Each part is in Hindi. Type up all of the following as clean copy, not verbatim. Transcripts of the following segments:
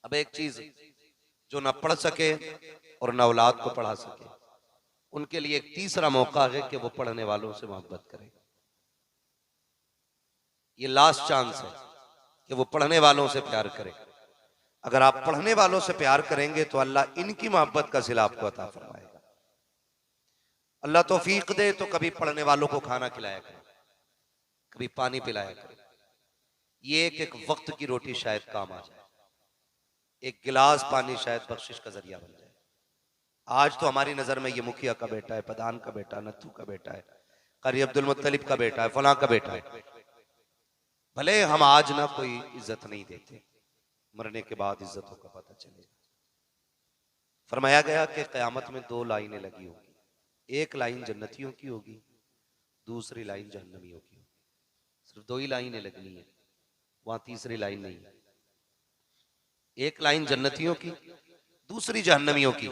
अब एक चीज, जो ना पढ़ सके और ना औलाद को पढ़ा सके, उनके लिए एक तीसरा मौका है कि वो पढ़ने वालों से मोहब्बत करें। ये लास्ट चांस है कि वो पढ़ने वालों से प्यार करें। अगर आप पढ़ने वालों से प्यार करेंगे तो अल्लाह इनकी मोहब्बत का सिला आपको अता फरमाएगा। अल्लाह तौफीक दे तो कभी पढ़ने वालों को खाना खिलाया करें, कभी पानी पिलाया करें। ये एक एक वक्त की रोटी शायद काम आ जाए, एक गिलास पानी शायद बख्शिश का जरिया बन जाए। आज तो हमारी नजर में ये मुखिया का बेटा है, प्रधान का बेटा, नत्थू का बेटा है, कारी अब्दुल मुत्तलिब का बेटा है, फलां का बेटा है। भले हम आज ना कोई इज्जत नहीं देते, मरने के बाद इज्जतों का पता चलेगा। फरमाया गया कि कयामत में दो लाइनें लगी होगी, एक लाइन जन्नतियों की होगी, दूसरी लाइन जहन्नमियों की होगी। सिर्फ दो ही लाइनें लगनी है, वहां तीसरी लाइन नहीं है। एक लाइन जन्नतियों की, दूसरी जहन्नमियों की।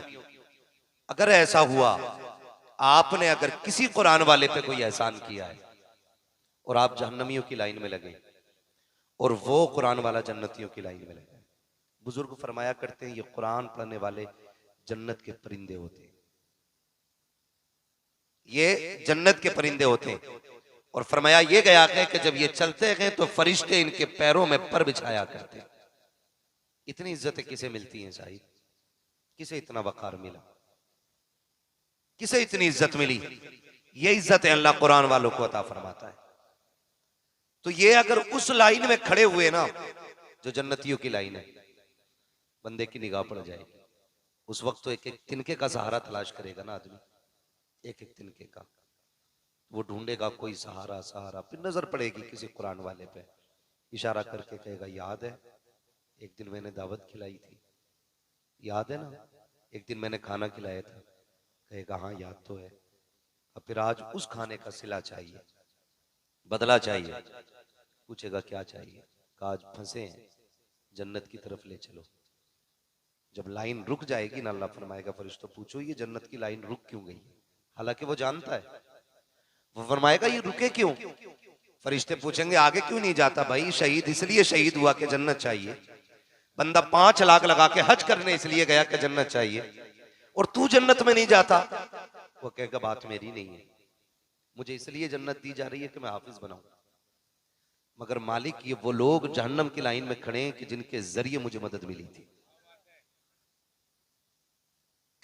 अगर ऐसा हुआ, आपने अगर किसी कुरान वाले पे कोई एहसान किया है और आप जहन्नमियों की लाइन में लगे और वो कुरान वाला जन्नतियों की लाइन में लगे, बुजुर्ग फरमाया करते हैं ये कुरान पढ़ने वाले जन्नत के परिंदे होते हैं, ये जन्नत के परिंदे होते हैं। और फरमाया ये गया है कि जब ये चलते हैं तो फरिश्ते इनके पैरों में पर बिछाया करते हैं। इतनी इज्जतें किसे मिलती हैं साहिब? किसे इतना वकार मिला? किसे इतनी इज्जत मिली? ये इज्जत अल्लाह कुरान वालों को अता फरमाता है। तो ये अगर उस लाइन में खड़े हुए ना, जो जन्नतियों की लाइन है, बंदे की निगाह पड़ जाएगी। उस वक्त तो एक एक तिनके का सहारा तलाश करेगा ना आदमी, एक एक तिनके का वो ढूंढेगा कोई सहारा सहारा। फिर नजर पड़ेगी किसी कुरान वाले पे, इशारा करके कहेगा याद है एक दिन मैंने दावत खिलाई थी, याद है ना एक दिन मैंने खाना खिलाया था, कहेगा हाँ याद तो है। अब फिर आज उस खाने का सिला चाहिए, बदला चाहिए। पूछेगा क्या चाहिए? कहा आज फंसे हैं, जन्नत की तरफ ले चलो। जब लाइन रुक जाएगी ना, अल्लाह फरमाएगा फरिश्तों पूछो ये जन्नत की लाइन रुक क्यों गई? हालांकि वो जानता है। वो फरमाएगा ये रुके क्यों? फरिश्ते पूछेंगे आगे क्यों नहीं जाता? भाई शहीद इसलिए शहीद हुआ कि जन्नत चाहिए, बंदा 5 लाख लगा के हज करने इसलिए गया कि जन्नत चाहिए, और तू जन्नत में नहीं जाता। वो कहेगा बात मेरी नहीं है, मुझे इसलिए जन्नत दी जा रही है कि मैं हाफिज बनाऊं, मगर मालिक ये वो लोग जहन्नम की लाइन में खड़े हैं कि जिनके जरिए मुझे मदद मिली थी।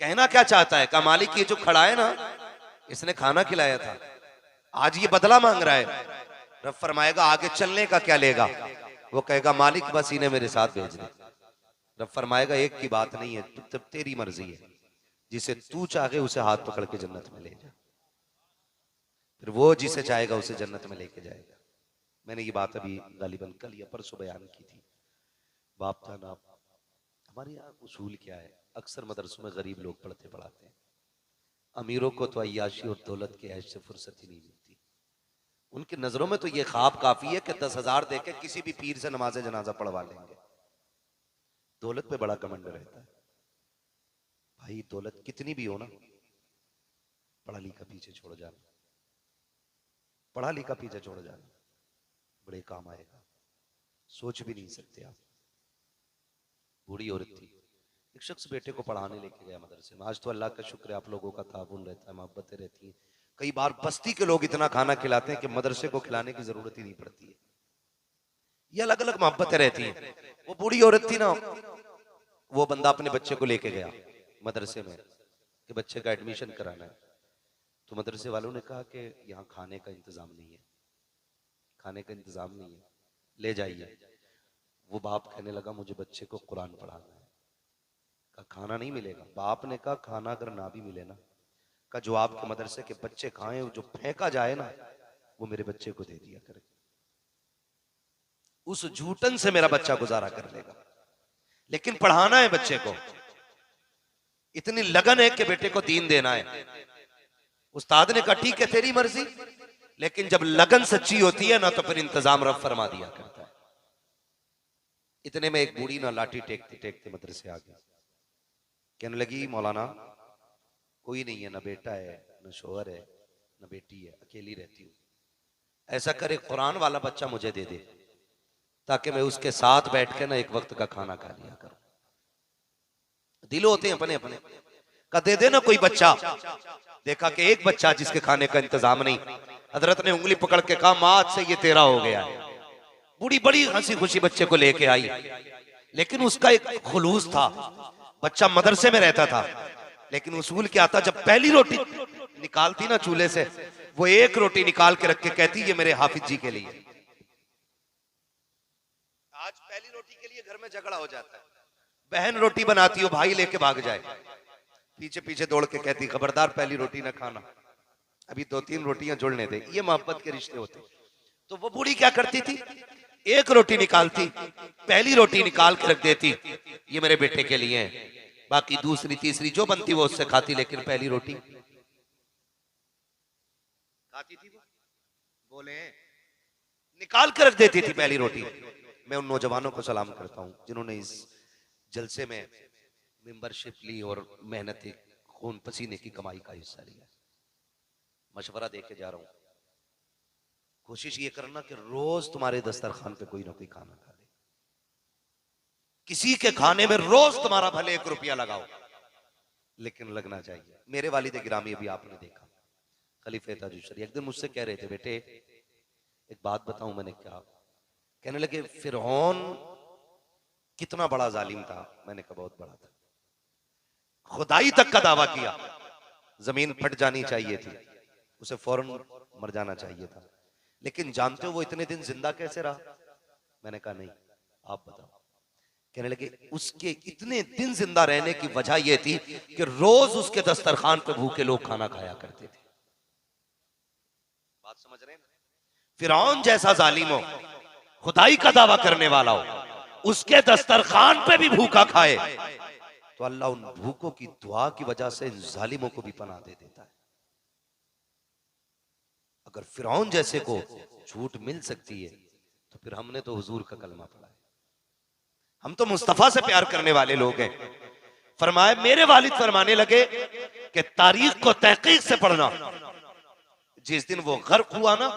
कहना क्या चाहता है? कहा मालिक ये जो खड़ा है ना, इसने खाना खिलाया था, आज ये बदला मांग रहा है। रब फरमाएगा आगे चलने का क्या लेगा? वो कहेगा मालिक बस इन्हें मेरे साथ भेज दे। रब फरमाएगा एक की बात नहीं है, तब तेरी मर्जी है, जिसे तू चाहे उसे हाथ पकड़ के जन्नत में ले जा, फिर वो जिसे चाहेगा उसे जन्नत में लेके जाएगा। मैंने ये बात अभी गालिबन कल या परसों बयान की थी। बाप था ना, हमारे यहाँ उसूल क्या है, अक्सर मदरसों में गरीब लोग पढ़ते पढ़ाते हैं, अमीरों को तो अय्याशी और दौलत के ऐश से फुर्सत ही नहीं मिलती। उनकी नजरों में तो ये ख्वाब काफी है कि 10,000 देके किसी भी पीर से नमाज जनाजा पढ़वा लेंगे। दौलत पे बड़ा घमंड रहता है। भाई दौलत कितनी भी हो ना, पढ़ा लिखा पीछे छोड़ जाना, पढ़ा लिखा पीछे छोड़ जाना, बड़े काम आएगा, सोच भी नहीं सकते आप। बूढ़ी औरत थी, एक शख्स बेटे को पढ़ाने लेके गया मदरसे में। आज तो अल्लाह का शुक्र है आप लोगों का ताबुन रहता है, मोहब्बतें रहती हैं। कई बार बस्ती के लोग इतना खाना खिलाते हैं कि मदरसे को खिलाने की जरूरत ही नहीं पड़ती है। ये अलग अलग मोहब्बतें रहती हैं। वो बूढ़ी औरत थी ना, वो बंदा अपने बच्चे को लेके गया मदरसे में कि बच्चे का एडमिशन कराना है। तो मदरसे वालों ने कहा कि यहाँ खाने का इंतजाम नहीं है, खाने का इंतजाम नहीं है, ले जाइए। वो बाप कहने लगा मुझे बच्चे को कुरान पढ़ाना है। कहा खाना नहीं मिलेगा? बाप ने कहा खाना अगर ना भी मिले ना, का जो आपके मदरसे के बच्चे खाएं, जो फेंका जाए ना, वो मेरे बच्चे को दे दिया करे, उस झूठन से मेरा बच्चा गुजारा कर लेगा, लेकिन पढ़ाना है बच्चे को। इतनी लगन है कि बेटे को दीन देना है। उस्ताद ने कहा ठीक है तेरी मर्जी, लेकिन जब लगन सच्ची होती है ना तो फिर इंतजाम रब फरमा दिया करता है। इतने में एक बूढ़ी ना लाठी टेकते टेकते मदरसे आ गई, कहने लगी मौलाना कोई नहीं है, ना बेटा है, ना शोहर है, ना बेटी है, अकेली रहती हूँ। ऐसा करे कुरान वाला बच्चा मुझे दे दे, ताकि मैं उसके साथ बैठ के ना एक वक्त का खाना खा लिया करूं। दिल होते हैं अपने अपने। का दे देना कोई बच्चा। देखा कि एक बच्चा जिसके खाने का इंतजाम नहीं, हजरत ने उंगली पकड़ के कहा मां आज से ये तेरा हो गया है। बूढ़ी बड़ी हंसी खुशी बच्चे को लेके आई, लेकिन उसका एक खुलूस था। बच्चा मदरसे में रहता था, लेकिन उसूल क्या था, जब पहली रोटी निकालती ना चूल्हे से, वो एक रोटी निकाल के रख के कहती ये मेरे हाफिज जी के लिए। आज पहली रोटी के लिए घर में झगड़ा हो जाता है। बहन रोटी बनाती हो, भाई लेके भाग जाए, पीछे पीछे दौड़ के कहती खबरदार पहली रोटी ना खाना, अभी 2-3 रोटियां जुड़ने दे। ये मोहब्बत के रिश्ते होते। तो वो बूढ़ी क्या करती थी, एक रोटी निकालती, पहली रोटी निकाल के रख देती, ये मेरे बेटे के लिए है, बाकी दूसरी तीसरी जो बनती वो उससे खाती, लेकिन पहली रोटी खाती थी वो। बोले निकाल के रख देती थी पहली रोटी। मैं उन नौजवानों को सलाम करता हूं जिन्होंने इस जलसे में मेंबरशिप ली और मेहनत खून पसीने की कमाई का हिस्सा लिया। मशवरा देके जा रहा हूं, कोशिश ये करना कि रोज तुम्हारे दस्तरखान पे कोई ना कोई खाना खा ले। किसी के खाने में रोज तुम्हारा भले 1 रुपया लगाओ, लेकिन लगना चाहिए। मेरे वालिद गिरामी अभी आपने देखा, खलीफे ताजुशरी एक दिन मुझसे कह रहे थे बेटे एक बात बताऊं। मैंने क्या? कहने लगे फिरौन कितना बड़ा जालिम था। मैंने कहा बहुत बड़ा था, खुदाई तक का दावा किया, जमीन फट जानी चाहिए थी, उसे फौरन मर जाना चाहिए था, लेकिन जानते हो वो इतने दिन जिंदा कैसे रहा? मैंने कहा नहीं, आप बताओ। कहने लगे उसके इतने दिन जिंदा रहने की वजह यह थी कि रोज उसके दस्तरखान पे भूखे लोग खाना खाया करते थे। बात समझ रहे हैं? फिरौन जैसा जालिम हो, खुदाई का दावा करने वाला हो, उसके दस्तरखान पे भी भूखा खाए, तो अल्लाह उन भूखों की दुआ की वजह से इन जालिमों को भी पनाह दे देता है। अगर फिरौन जैसे को झूठ मिल सकती है, तो फिर हमने तो हुजूर का कलमा पढ़ा है, हम तो मुस्तफा से प्यार करने वाले लोग हैं। फरमाए मेरे वालिद फरमाने लगे कि तारीख को तहकीक से पढ़ना। जिस दिन वो गर्क हुआ ना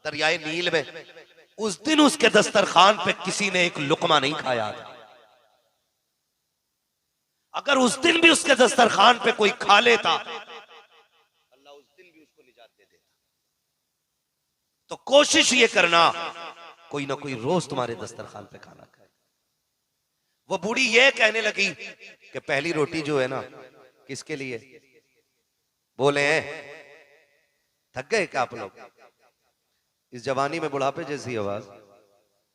दरियाए नील में, उस दिन उसके दस्तरखान पे किसी ने एक लुकमा नहीं खाया था। अगर उस दिन भी उसके दस्तरखान पे कोई खा लेता, अल्लाह उस दिन भी उसको निजात दे देता। तो कोशिश ये करना कोई ना कोई रोज तुम्हारे दस्तरखान पे खाना खाए। वो बूढ़ी ये कहने लगी कि पहली रोटी जो है ना किसके लिए? बोले थक गए क्या आप लोग? इस जवानी में बुढ़ापे जैसी आवाज,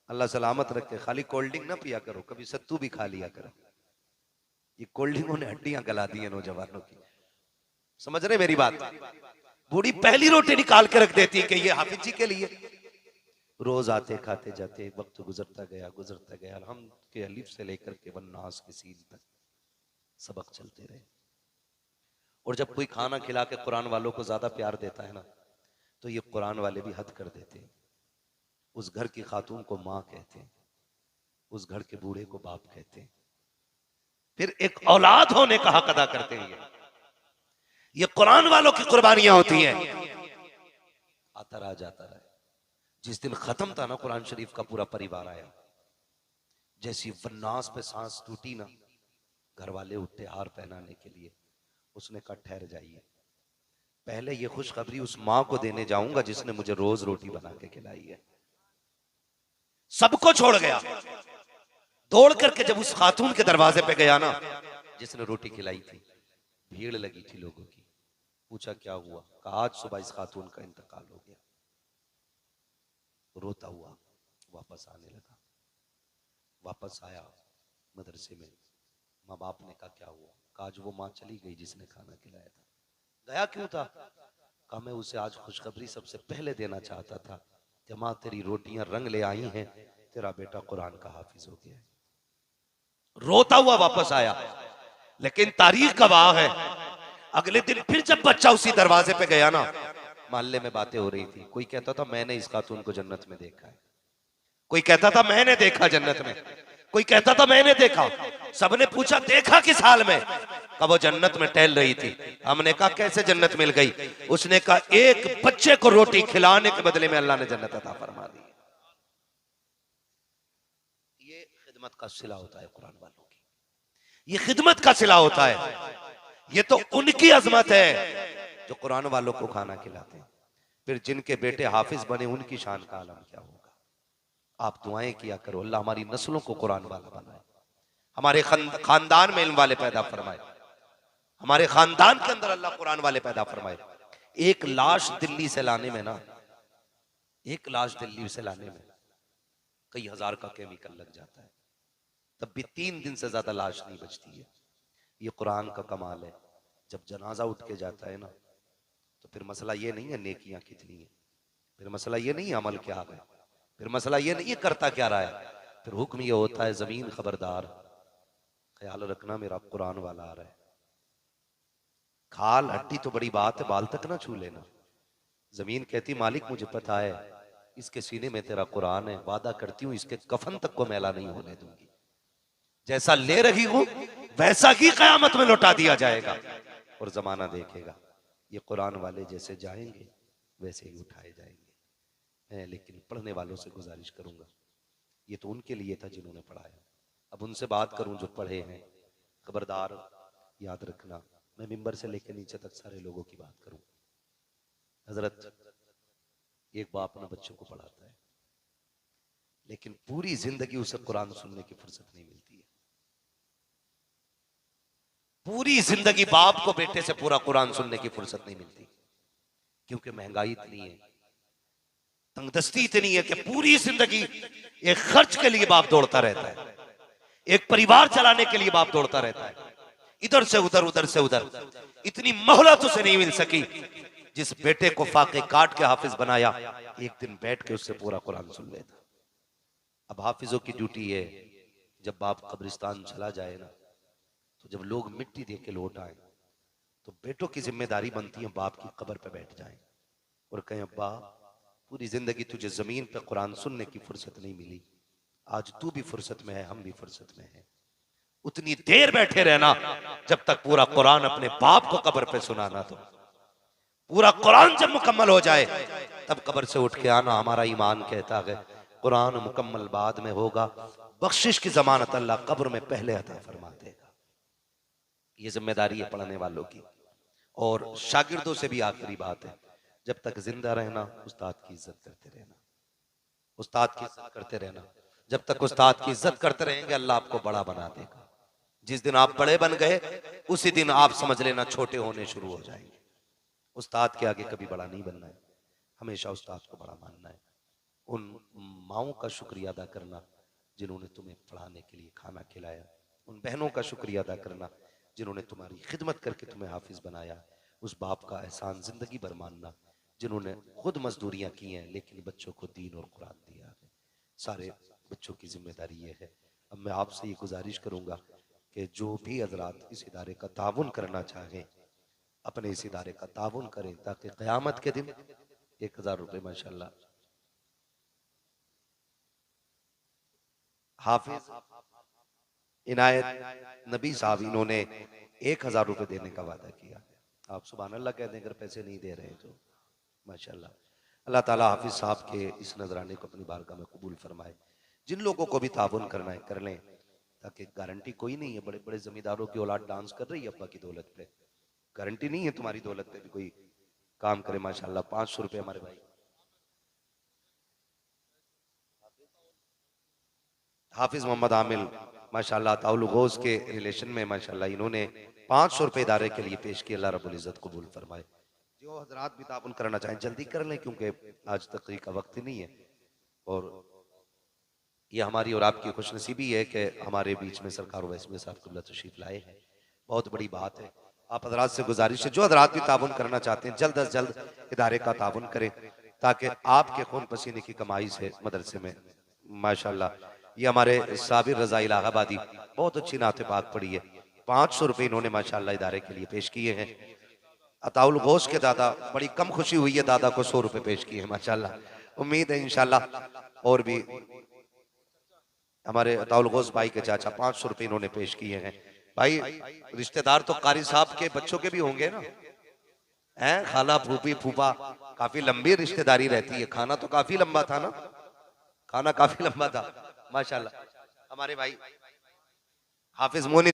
अल्लाह सलामत रखे। खाली कोल्ड ड्रिंक ना पिया करो, कभी सत्तू भी खा लिया करो। ये कोल्ड ड्रिंकों ने हड्डियां गला दी है नौजवानों की। समझ रहे मेरी बात? बूढ़ी पहली रोटी निकाल के रख देती है कि ये हाफिज जी के लिए। रोज आते खाते जाते, वक्त गुजरता गया। हम के अलिफ से लेकर के वन्नास के सीन तक सबक चलते रहे। और जब कोई खाना खिला के कुरान वालों को ज्यादा प्यार देता है ना, तो ये कुरान वाले भी हद कर देते हैं। उस घर की खातून को माँ कहते हैं, उस घर के बूढ़े को बाप कहते हैं, फिर एक औलाद होने का हक अदा करते हैं। ये कुरान वालों की कुर्बानियां होती हैं। आता रहा जाता रहा। जिस दिन खत्म था ना कुरान शरीफ का, पूरा परिवार आया। जैसी वन्नास पे सांस टूटी ना, घर वाले उठे हार पहनाने के लिए। उसने कहा ठहर जाइए, पहले ये खुशखबरी उस माँ को देने जाऊंगा जिसने मुझे रोज रोटी बना के खिलाई है। सबको छोड़ गया, दौड़ करके जब उस खातून के दरवाजे पे गया ना जिसने रोटी खिलाई थी, भीड़ लगी थी लोगों की। पूछा क्या हुआ? कहा आज सुबह इस खातून का इंतकाल हो गया। रोता हुआ वापस आने लगा। वापस आया मदरसे में, माँ बाप ने कहा क्या हुआ? कहा आज वो माँ चली गई जिसने खाना खिलाया था। गया क्यों था? कहा मैं उसे आज खुशखबरी सबसे पहले देना चाहता था कि माँ तेरी रोटियां रंग ले आई हैं, तेरा बेटा कुरान का हाफिज हो गया है। रोता हुआ वापस आया, लेकिन तारीख गवाह है अगले दिन फिर जब बच्चा उसी दरवाजे पे गया ना, मोहल्ले में बातें हो रही थी। कोई कहता था मैंने इस खातून को जन्नत में देखा है, कोई कहता था मैंने देखा जन्नत में, कोई कहता था मैंने देखा। सबने पूछा देखा किस हाल में? कहा वो जन्नत में टहल रही थी। हमने कहा कैसे जन्नत मिल गई? उसने कहा एक बच्चे को रोटी खिलाने के बदले में अल्लाह ने जन्नत अता फरमा दी। ये खिदमत का सिला होता है कुरान वालों की। ये खिदमत का सिला होता है। ये तो उनकी अजमत है जो कुरान वालों को खाना खिलाते हैं। फिर जिनके बेटे हाफिज बने उनकी शान का आलम क्या होगा। आप दुआएं किया करो, अल्लाह हमारी नस्लों को कुरान वाला बनाए, हमारे खानदान में इल्म वाले पैदा फरमाए, हमारे खानदान के अंदर अल्लाह कुरान वाले पैदा फरमाए। एक लाश दिल्ली से लाने में ना, एक लाश दिल्ली से लाने में कई हजार का केमिकल लग जाता है, तब भी 3 दिन से ज्यादा लाश नहीं बचती है। ये कुरान का कमाल है। जब जनाजा उठ के जाता है ना, तो फिर मसला ये नहीं है नेकियां कितनी है, फिर मसला ये नहीं है अमल क्या है, फिर मसला ये नहीं है करता क्या रहा है, फिर हुक्म ये होता है जमीन खबरदार, ख्याल रखना मेरा कुरान वाला आ रहा है। खाल हड्डी तो बड़ी बात है, बाल तक ना छू लेना। जमीन कहती मालिक मुझे पता है इसके सीने में तेरा कुरान है, वादा करती हूँ इसके कफन तक को मैला नहीं होने दूंगी, जैसा ले रही हूं वैसा ही कयामत में लौटा दिया जाएगा और जमाना देखेगा ये कुरान वाले जैसे जाएंगे वैसे ही उठाए जाएंगे। लेकिन पढ़ने वालों से गुजारिश करूंगा, ये तो उनके लिए था जिन्होंने पढ़ाया, अब उनसे बात करूं जो पढ़े हैं, खबरदार याद रखना मैं मिंबर से लेकर नीचे तक सारे लोगों की बात करूं। हजरत एक बाप अपने बच्चों को पढ़ाता है, लेकिन पूरी जिंदगी उसे कुरान सुनने की फुर्सत नहीं मिलती है। पूरी जिंदगी बाप को बेटे से पूरा कुरान सुनने की फुर्सत नहीं मिलती, क्योंकि महंगाई इतनी है, तंगदस्ती इतनी है कि पूरी जिंदगी एक खर्च के लिए बाप दौड़ता रहता है, एक परिवार चलाने के लिए बाप दौड़ता रहता है, इधर से उधर उधर से उधर। इतनी मोहलत उसे नहीं मिल सकी। जिस बेटे को फाके काट के हाफिज बनाया, एक दिन बैठ के उससे पूरा कुरान सुन लेता। अब हाफिजों की ड्यूटी है, जब बाप कब्रिस्तान चला जाए ना, तो जब लोग मिट्टी दे के लौट आए, तो बेटों की जिम्मेदारी बनती है बाप की कब्र पे बैठ जाएं और कहें अब्बा पूरी जिंदगी तुझे जमीन पे कुरान सुनने की फुर्सत नहीं मिली, आज तू भी फुर्सत में है, हम भी फुर्सत में हैं। उतनी देर बैठे रहना जब तक पूरा कुरान अपने बाप को कब्र पे सुनाना। तो पूरा कुरान जब मुकम्मल हो जाए तब कब्र से उठ के आना। हमारा ईमान कहता है कुरान मुकम्मल बाद में होगा, बख्शिश की जमानत अल्लाह कब्र में पहले अता फरमा देगा। ये जिम्मेदारी है पढ़ने वालों की। और शागिर्दों से भी आखिरी बात है, जब तक जिंदा रहना उस्ताद की इज्जत करते रहना, उस्ताद की इज्जत करते रहना। जब तक उस्ताद की इज्जत करते रहेंगे अल्लाह आपको बड़ा बना देगा। जिस दिन आप बड़े बन गए उसी दिन आप समझ लेना छोटे होने शुरू हो जाएंगे। उस्ताद के आगे कभी बड़ा नहीं बनना है, हमेशा उस्ताद को बड़ा मानना है। उन माओं का शुक्रिया अदा करना जिन्होंने तुम्हें पढ़ाने के लिए खाना खिलाया, उन बहनों का शुक्रिया अदा करना जिन्होंने तुम्हारी खिदमत करके तुम्हें हाफिज बनाया, उस बाप का एहसान जिंदगी भर मानना जिन्होंने खुद मजदूरियां की हैं लेकिन बच्चों को दीन और कुरान दिया है। सारे बच्चों की जिम्मेदारी ये है। अब मैं आपसे ये गुजारिश करूंगा कि जो भी हजरात इस इदारे का ताउन करना चाहें अपने इस इदारे का ताउन करें, ताकि क़यामत के दिन 1000 रुपये माशाल्लाह हाफिज इनायत नबी साहब इन्होंने 1000 रुपये देने का वादा किया। आप सुभान अल्लाह कह दें अगर पैसे नहीं दे रहे तो माशाल्लाह। अल्लाह ताला हाफिज साहब के इस नजराने को अपनी बारगाह में कबूल फरमाए। जिन लोगों को भी ताउन करना है कर लें, ताकि गारंटी कोई नहीं है। बड़े बड़े जमींदारों की औलाद डांस कर रही है अब्बा की दौलत पे, गारंटी नहीं है तुम्हारी दौलत पे भी कोई काम करे। माशाल्लाह 500 रुपये हमारे भाई हाफिज मोहम्मद आमिल माशाल्लाह ताउल गौस के रिलेशन में माशाल्लाह इन्होंने 500 रुपये इदारे के लिए पेश किए। अल्लाह रब्बुल इज्जत कबूल फरमाए। जो हजरात भी ताउन करना चाहें जल्दी कर लें, क्योंकि आज तकरीर का वक्त ही नहीं है। और ये हमारी और आपकी खुशनसीबी है कि हमारे बीच में सरकार वैस में साहब क़िबला तशरीफ लाए हैं, बहुत बड़ी बात है। आप हजरात से गुजारिश है जो हजरात भी ताउन करना चाहते हैं जल्द अज जल्द इदारे का ताउन करें, ताकि आपके खून पसीने की कमाई से मदरसे में माशाल्लाह ये हमारे साबिर रजा इलाहाबादी बहुत अच्छी नाते पाक पड़ी है। 500 रुपये इन्होंने माशाल्लाह इदारे के लिए पेश किए हैं। अताउल गौस के दादा बड़ी कम खुशी हुई है, दादा को 100 रुपये पेश किए हैं माशाल्लाह। उम्मीद है इंशाल्लाह और भी हमारे अताउल गौस भाई के चाचा 500 रुपये इन्होंने पेश किए हैं। भाई रिश्तेदार तो कारी साहब के बच्चों के भी होंगे ना, हैं खाला फूफी फूफा, काफी लंबी रिश्तेदारी रहती है। खाना तो काफी लंबा था ना, खाना काफी लंबा था माशाल्लाह। हमारे भाई हाफिज मोनी